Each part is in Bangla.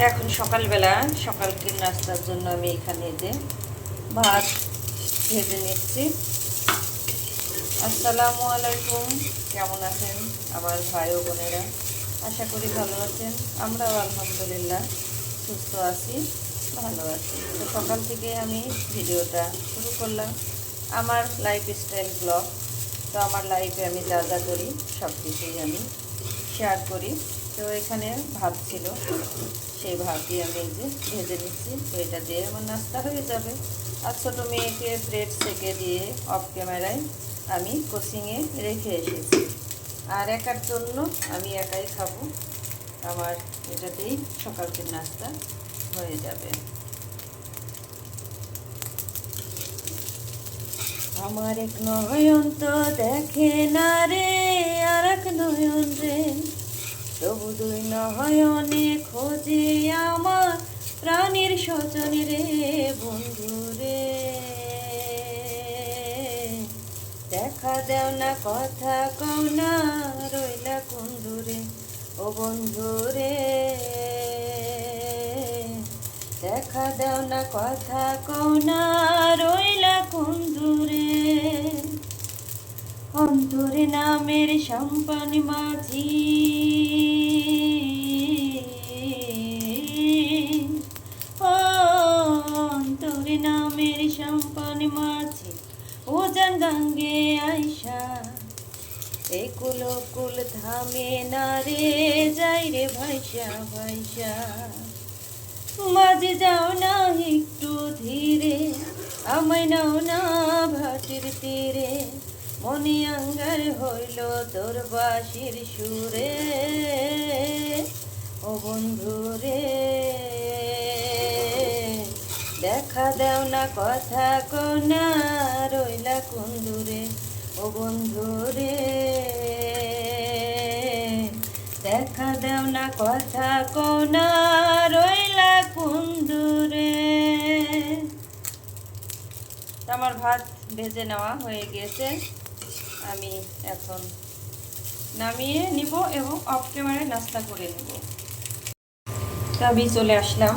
এখন সকালবেলা সকালকে নাস্তার জন্য আমি এখানে যে ভাত ভেজে নিচ্ছি। আসসালামু আলাইকুম, কেমন আছেন আমার ভাই ও বোনেরা? আশা করি ভালো আছেন। আমরাও আলহামদুলিল্লাহ সুস্থ আছি, ভালো আছি। তো সকাল থেকে আমি ভিডিওটা শুরু করলাম, আমার লাইফস্টাইল ব্লগ। তো আমার লাইফে আমি যা যা করি সব কিছুই আমি শেয়ার করি। তো এখানে ভাত ছিল, সেই ভাতই আমি এই যে ভেজে নিচ্ছি। তো এটা দিয়ে আমার নাস্তা হয়ে যাবে। আর ছোটো মেয়েকে ব্রেড সেকে দিয়ে অফ ক্যামেরায় আমি কোচিংয়ে রেখে এসেছি। আর একার জন্য আমি একাই খাবো, আমার এটাতেই সকালকে নাস্তা হয়ে যাবে। আমার এক নয়ন তো দেখে না রে, আর এক নয়ন রে, তবু দুই নয়নে খোঁজে আমার প্রাণীর স্বজন রে, বন্ধু রে। দেখা দেও না, কথা কও না, রইলা কোন দূরে, ও বন্ধু রে। দেখা দেও না, কথা কও না, রইলা কোন দূরে। অন্তরে নামের সম্পান মাঝি, অন্তরে নামের সম্পান মাঝি, ও জান গঙ্গে আইসা, এই কুল কুল থামে না রে, যাই রে ভাইসা ভাইসা। মাঝে যাও না একটু ধীরে, আমায় নাও না ভাটির তীরে, মনি আঙ্গার হইল তোর বাঁশির সুরে, ও বন্ধু রে। দেখা দেও না, কথা কও না, রইলা কোন দূরে, ও বন্ধু রে। দেখা দেও না, কথা কও না, রইলা কোন দূরে। আমার ভাত ভেজে নেওয়া হয়ে গিয়েছে, আমি এখন নামিয়ে নিব এবং অফ ক্যামেরায় নাস্তা করে নেব। আমি চলে আসলাম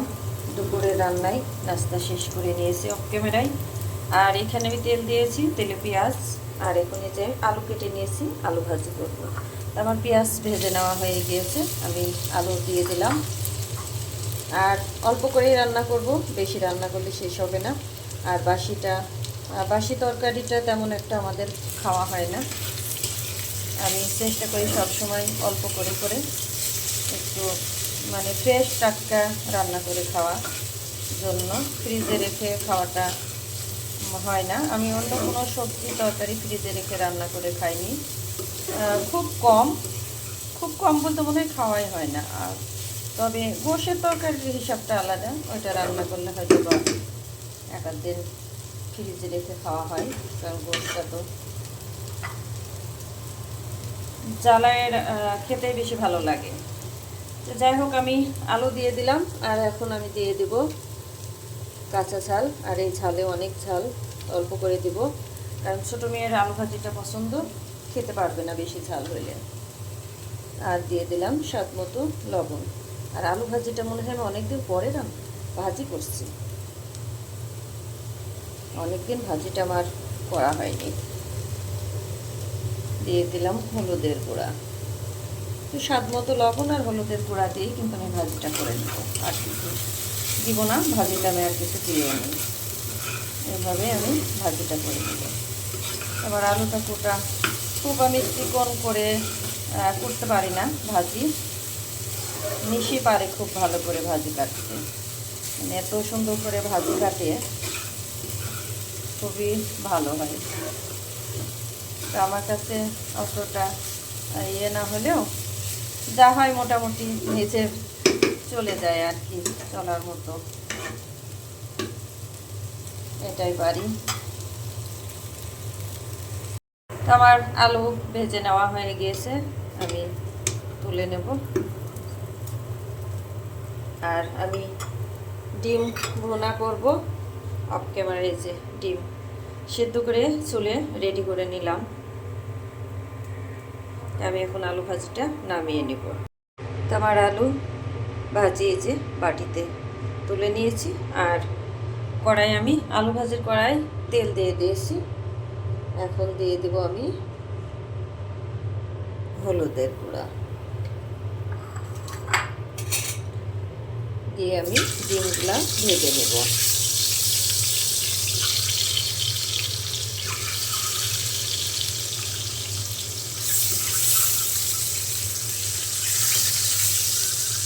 দুপুরের রান্নায়, নাস্তা শেষ করে নিয়েছি অফ ক্যামেরায়। আর এখানে আমি তেল দিয়েছি, তেলে পেঁয়াজ, আর এখন এই যে আলু কেটে নিয়েছি, আলু ভাজি করব। আমার পেঁয়াজ ভেজে নেওয়া হয়ে গিয়েছে, আমি আলু দিয়ে দিলাম। আর অল্প করেই রান্না করব, বেশি রান্না করলে শেষ হবে না। আর বাসি তরকারিটা তেমন একটা আমাদের খাওয়া হয় না। আমি চেষ্টা করি সবসময় অল্প করে করে একটু মানে ফ্রেশ টাটকা রান্না করে খাওয়ার জন্য। ফ্রিজে রেখে খাওয়াটা হয় না। আমি অন্য কোনো সবজি তরকারি ফ্রিজে রেখে রান্না করে খাইনি, খুব কম বলতে মনে হয় খাওয়াই হয় না। আর তবে গোশের তরকারির হিসাবটা আলাদা, ওইটা রান্না করলে হয়তো বা এক আধ দিন ফ্রিজে রেখে খাওয়া হয়, কারণ গোশটা তো জ্বালায়ের খেতে বেশি ভালো লাগে। তো যাই হোক, আমি আলু দিয়ে দিলাম। আর এখন আমি দিয়ে দিব কাঁচা ঝাল। আর এই ঝালে অনেক ঝাল, অল্প করে দিব, কারণ ছোটো মেয়ের আলু ভাজিটা পছন্দ, খেতে পারবে না বেশি ঝাল হইলে। আর দিয়ে দিলাম স্বাদ মতো লবণ। আর আলু ভাজিটা মনে হয় আমি অনেকদিন পরে ভাজি করছি, অনেকদিন ভাজিটা আমার করা হয়নি। দিয়ে দিলাম হলুদের গুঁড়া, তো স্বাদ মতো লবণ আর হলুদের গুঁড়া দিয়েই কিন্তু আমি ভাজিটা করে নেব। আর কিছু দিব না, ভাজিটা আমি আর কিছু দিয়েও নিই, এইভাবে আমি ভাজিটা করে নেব। এবার আলুটা খুব আমি চিকন করে করতে পারি না ভাজি, নিশি পারে খুব ভালো করে ভাজি কাটতে, মানে এত সুন্দর করে ভাজি কাটে, খুবই ভালো হয়। তো আমার কাছে অতটা ইয়ে না হলেও যা হয় মোটামুটি নিচে চলে যায় আর কি, চলার মতো, এটাই পারি। তো আমার আলু ভেজে নেওয়া হয়ে গিয়েছে, আমি তুলে নেব। আর আমি ডিম ভুনা করব অফ ক্যামেরায়, যে ডিম সেদ্ধ করে চুলে রেডি করে নিলাম। আমি এখন আলু ভাজিটা নামিয়ে নিব। তো আমার আলু ভাজি এই যে বাটিতে তুলে নিয়েছি। আর কড়াই আমি আলু ভাজির কড়াই তেল দিয়ে দিয়েছি। এখন দিয়ে দেব আমি হলুদের গুঁড়া, দিয়ে আমি ডিমগুলা ভেজে নেব।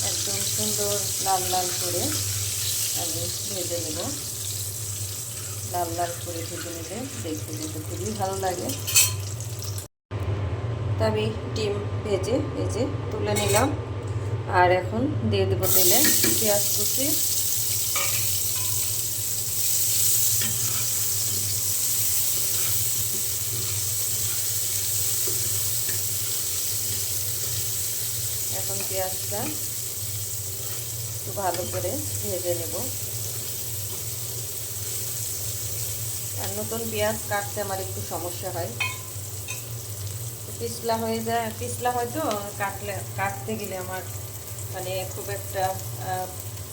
একদম সুন্দর লাল লাল করে আমি ভেজে নেব। লাল লাল করে ভেজে নিলে দেখতে যেতে খুবই ভালো লাগে। তা আমি ডিম ভেজে তুলে নিলাম। আর এখন দিয়ে দেবো তেলে পেঁয়াজ কুচি, এখন পেঁয়াজটা একটু ভালো করে ভেজে নেব। আর নতুন পেঁয়াজ কাটতে আমার একটু সমস্যা হয়, পিছলা হয়ে যায়, পিছলা হয়তো কাটতে গেলে আমার মানে খুব একটা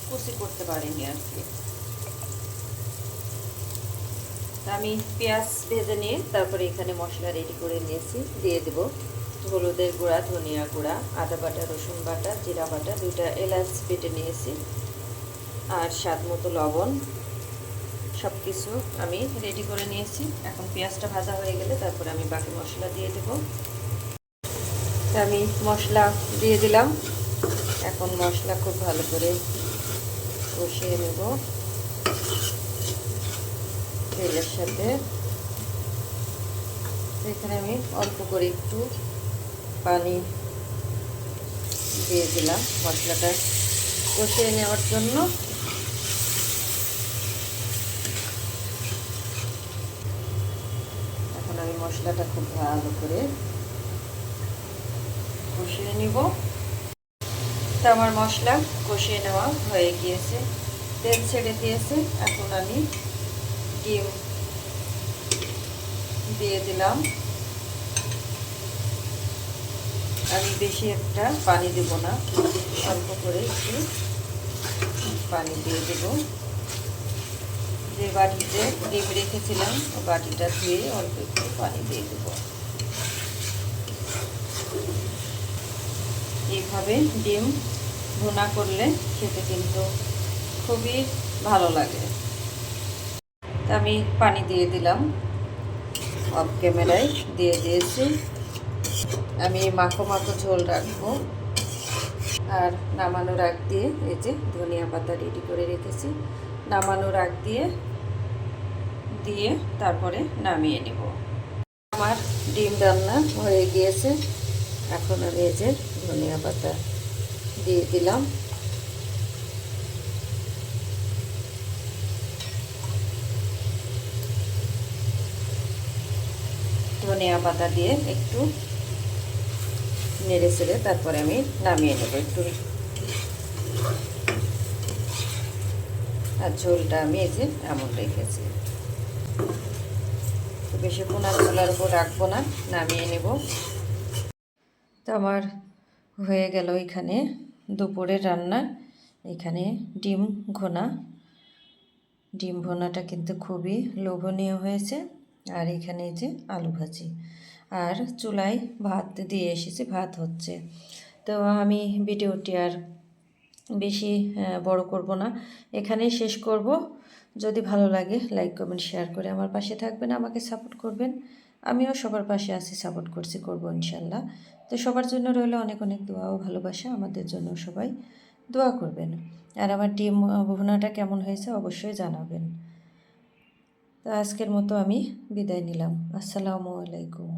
কুচি করতে পারিনি আর কি। আমি পেঁয়াজ ভেজে নিয়ে তারপরে এখানে মশলা রেডি করে নিয়েছি। দিয়ে দেব হলুদের গুঁড়া, ধনিয়া গুঁড়া, আদা বাটা, রসুন বাটা, জিরা বাটা, 2টা এলাচ বেটে নিয়েছি, আর স্বাদ মতো লবণ, সব কিছু আমি রেডি করে নিয়েছি। এখন পেঁয়াজটা ভাজা হয়ে গেলে তারপরে আমি বাকি মশলা দিয়ে দেব। আমি মশলা দিয়ে দিলাম। এখন মশলা খুব ভালো করে কষিয়ে নেব তেলের সাথে। এখানে আমি অল্প করে একটু পানি দিয়ে দিলাম মশলাটা কষিয়ে নেওয়ার জন্য। এখন আমি মশলাটা খুব ভালো করে কষিয়ে নিব। তো আমার মশলা কষিয়ে নেওয়া হয়ে গিয়েছে, তেল ছেড়ে দিয়েছে। এখন আমি ডিম দিয়ে দিলাম। আমি বেশি একটা পানি দেব না, অল্প করে একটু পানি দিয়ে দেব। যে বাটিতে ডিম রেখেছিলাম ও বাটিটা ধুয়ে অল্প একটু পানি দিয়ে দেব। এইভাবে ডিম ভুনা করলে খেতে কিন্তু খুবই ভালো লাগে। তা আমি পানি দিয়ে দিলাম, অফ ক্যামেরায় দিয়ে দিয়েছি। আমি মাখো মাখো ঝোল রাখবো। আর নামানোর আগ দিয়ে এই যে ধনিয়া পাতা রেডি করে রেখেছি, নামানোর আগ দিয়ে তারপরে নামিয়ে নেব। আমার ডিম রান্না হয়ে গিয়েছে। এখন আমি এই যে ধনিয়া পাতা দিয়ে দিলাম। ধনিয়া পাতা দিয়ে একটু নেড়ে চেড়ে তারপরে আমি নামিয়ে নেব একটু। আর ঝোলটা আমি এই যে এমন রেখেছি, তো বেশিক্ষণ আর চুলার উপর রাখবো না, নামিয়ে নেব। তো আমার হয়ে গেল এখানে দুপুরের রান্না। এখানে ডিম ভুনাটা কিন্তু খুবই লোভনীয় হয়েছে। আর এখানে যে আলু ভাজি, আর চুলায় ভাত দিয়ে এসেছি, ভাত হচ্ছে। তো আমি ভিডিওটি আর বেশি বড় করব না, এখানেই শেষ করব। যদি ভালো লাগে লাইক কমেন্ট শেয়ার করে আমার পাশে থাকবেন, আমাকে সাপোর্ট করবেন। আমিও সবার পাশে আছি, সাপোর্ট করব ইনশাল্লাহ। তো সবার জন্য রইল অনেক অনেক দোয়া ও ভালোবাসা। আমাদের জন্য সবাই দোয়া করবেন। আর আমার ডিম ভুনাটা কেমন হয়েছে অবশ্যই জানাবেন। তো আজকের মতো আমি বিদায় নিলাম। আসসালামু আলাইকুম।